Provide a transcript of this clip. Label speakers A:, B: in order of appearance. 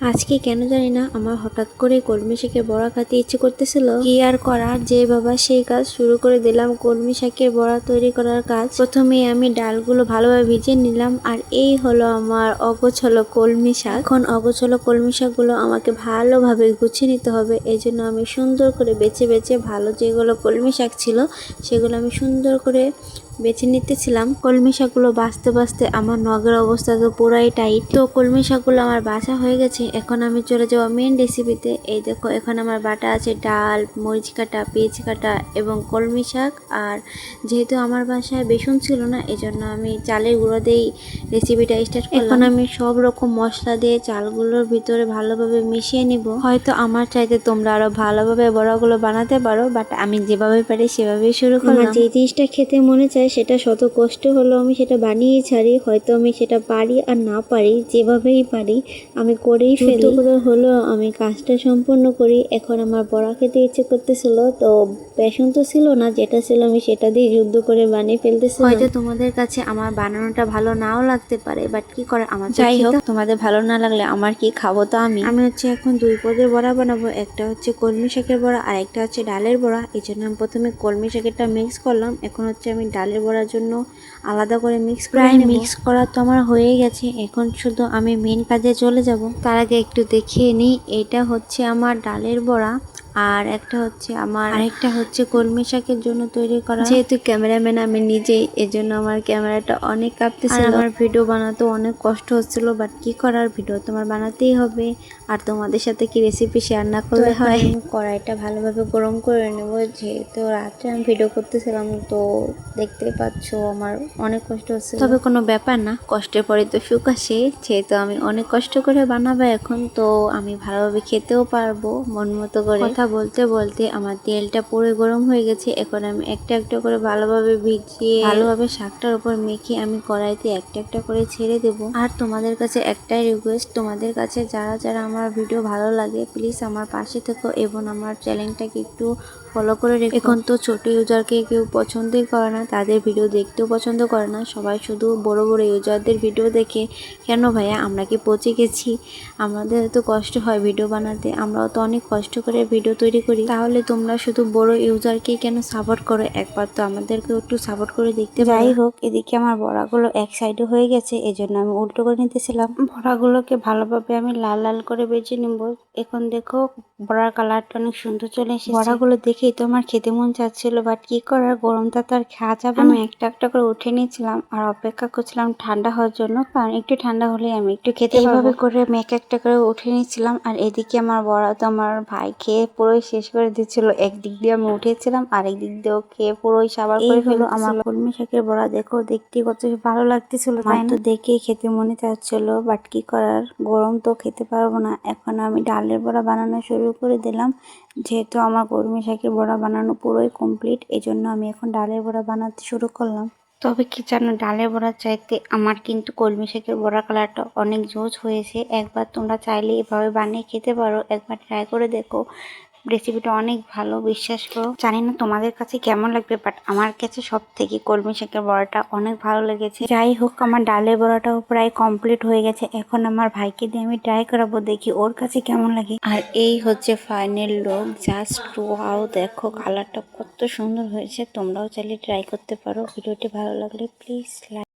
A: আজকে কেন জানি না আমার হঠাৎ করে কলমি শাকের বড়া খেতে ইচ্ছে করতেছিল। কি আর করার, যে বাবা সেই কাজ শুরু করে দিলাম কলমি শাকের বড়া তৈরি করার কাজ। প্রথমে আমি ডালগুলো ভালোভাবে ভিজিয়ে নিলাম, আর এই হলো আমার অগোছালো কলমি শাক। এখন অগোছালো কলমি শাকগুলো আমাকে ভালোভাবে গুছিয়ে নিতে হবে। এই জন্য আমি সুন্দর করে বেছে বেছে ভালো যেগুলো কলমি শাক ছিল সেগুলো আমি সুন্দর করে বেছে নিতেছিলাম। কলমি শাকগুলো বাছতে বাছতে আমার নখের অবস্থা তো পুরাই টাইট। তো কলমি শাকগুলো আমার বাছা হয়ে গেছে। এখন আমি চলে যাওয়া মেন রেসিপিতে। এই দেখো, এখন আমার বাটা আছে ডাল, মরিচ কাটা, পেঁয়াজ কাটা এবং কলমি শাক। আর যেহেতু আমার বাসায় বেসন ছিল না, এজন্য আমি চালের গুঁড়ো দিয়েই রেসিপিটা স্টার্ট করলাম। এখন আমি সব রকম মশলা দিয়ে চালগুলোর ভিতরে ভালোভাবে মিশিয়ে নিব। হয়তো আমার চাইতে তোমরা আরো ভালোভাবে বড়াগুলো বানাতে পারো, বাট আমি যেভাবে পারি সেভাবেই শুরু করলাম। আমার যে জিনিসটা খেতে মনে চায় সেটা শত কষ্ট হলো আমি সেটা বানিয়ে ছাড়ি। হয়তো আমি সেটা পারি আর না পারি, যেভাবেই পারি আমি করেই ফেলি। করে হলো আমি কাজটা সম্পূর্ণ করি। এখন আমার বড়া খেতে ইচ্ছে করতেছিল, তো বেসন তো ছিল না, যেটা ছিল আমি সেটা দিয়ে যুদ্ধ করে বানিয়ে ফেলতেছিলাম। হয়তো তোমাদের কাছে আমার বানানোটা ভালো নাও লাগতে পারে, বাট কি করে, আমার যাই হোক, তোমাদের ভালো না লাগলে আমার কি, খাবো তো আমি। হচ্ছে এখন দুই পদের বড়া বানাবো। একটা হচ্ছে কলমি শাকের বড়া আর একটা হচ্ছে ডালের বড়া। এই জন্য আমি প্রথমে কলমি শাকেরটা মিক্স করলাম। এখন হচ্ছে আমি ডালের বড়ার জন্য আলাদা করে প্রায় মিক্স করা তো আমার হয়ে গেছে। এখন শুধু আমি মেন কাজে চলে যাব। তার আগে একটু দেখিয়ে নিই, এটা হচ্ছে আমার ডালের বড়া আর একটা হচ্ছে আমার আরেকটা হচ্ছে কলমি শাকের জন্য তৈরি করা। যেহেতু ক্যামেরাম্যান আমি নিজেই, এজন্য আমার ক্যামেরাটা অনেক কাঁপতেছিল। আমার ভিডিও বানাতে অনেক কষ্ট হচ্ছিল, বাট কি করার, ভিডিও তোমার বানাতেই হবে। আর তোমাদের সাথে কি রেসিপি শেয়ার না করলে হয়। কড়াইটা ভালোভাবে গরম করে নেব। যেহেতু রাত্রে আমি ভিডিও করতেছিলাম, তো দেখতে পাচ্ছ আমার অনেক কষ্ট হচ্ছে। তবে কোনো ব্যাপার না, কষ্টের পরে তো সুখ আসে। যেহেতু আমি অনেক কষ্ট করে বানাবো এখন, তো আমি ভালোভাবে খেতেও পারবো মন মতো করে। কথা বলতে বলতে আমার তেলটা পুরো গরম হয়ে গেছে। এখন আমি একটা একটা করে ভালোভাবে ভিজিয়ে ভালোভাবে শাকটার উপর মেখে আমি কড়াইতে একটা একটা করে ছেড়ে দেব। আর তোমাদের কাছে একটাই রিকোয়েস্ট, তোমাদের কাছে যারা যারা আমার ভিডিও ভালো লাগে প্লিজ আমার পাশে থেকো এবং আমার চ্যানেলটাকে একটু ফলো করে রেখো। এখন তো ছোট ইউজারকে কেউ পছন্দই করে না, তাদের ভিডিও দেখতেও পছন্দ করে না। সবাই শুধু বড় বড় ইউজারদের ভিডিও দেখে। কেন ভাইয়া, আমরা কি পচে গেছি? আমাদের তো কষ্ট হয় ভিডিও বানাতে, আমরাও তো অনেক কষ্ট করে ভিডিও তৈরি করি। তাহলে তোমরা শুধু বড় ইউজারকেই কেন সাপোর্ট করো? একবার তো আমাদেরকেও একটু সাপোর্ট করে দেখতে পারো। যাই হোক, এদিকে আমার বড়াগুলো এক সাইডে হয়ে গেছে, এজন্য আমি উল্টো করে নিতেছিলাম। বড়াগুলোকে ভালোভাবে আমি লাল লাল করে ভেজে নিব। এখন দেখো বড়ার কালারটা অনেক সুন্দর চলে এসেছে। বড়াগুলো দেখেই তো আমার খেতে মন চাচ্ছিল, বাট কি করার, গরমটা তো আর খাওয়া যাবে না। আমি একটা একটা করে উঠে নিয়েছিলাম আর অপেক্ষা করছিলাম ঠান্ডা হওয়ার জন্য, কারণ একটু ঠান্ডা হলে আমি একটু খেতে পারবো। এইভাবে করে আমি এক একটা করে উঠে নিয়েছিলাম। আর এদিকে আমার বড়া তো আমার ভাই খেয়ে পুরোই শেষ করে দিচ্ছিল। একদিক দিয়ে আমি উঠেছিলাম, আরেক দিক দিয়েও খেয়ে পুরোই সাবার করে ফেলো আমার কলমি শাকের বড়া। দেখো দেখতে কত ভালো লাগতেছিল, তাই না? দেখেই খেতে মনে চাচ্ছিল, বাট কি করার, গরম তো খেতে পারবো না। এখন আমি ডালের বড়া বানানো শুরু করে দিলাম। যেহেতু আমার কলমি শাকের বড়া বানানো পুরোই কমপ্লিট, এই জন্য আমি এখন ডালের বড়া বানাতে শুরু করলাম। তবে কি জানো, ডালের বড়ার চাইতে আমার কিন্তু কলমি শাকের বড়া কালারটা অনেক জোস হয়েছে। একবার তোমরা চাইলে এভাবে বানিয়ে খেতে পারো, একবার ট্রাই করে দেখো। রেসিপিটা অনেক ভালো, বিশ্বাস করো। জানি না তোমাদের কাছে কেমন লাগবে, বাট আমার কাছে সব থেকে কলমি শাকের বড়াটা অনেক ভালো লেগেছে। যাই হোক, আমার ডালের বড়াটাও প্রায় কমপ্লিট হয়ে গেছে। এখন আমার ভাইকে দিয়ে আমি ট্রাই করাবো, দেখি ওর কাছে কেমন লাগে। আর এই হচ্ছে ফাইনাল লুক, জাস্ট ওয়াও! দেখো কালারটা কত সুন্দর হয়েছে। তোমরাও চাইলে ট্রাই করতে পারো। ভিডিওটি ভালো লাগলে প্লিজ লাইক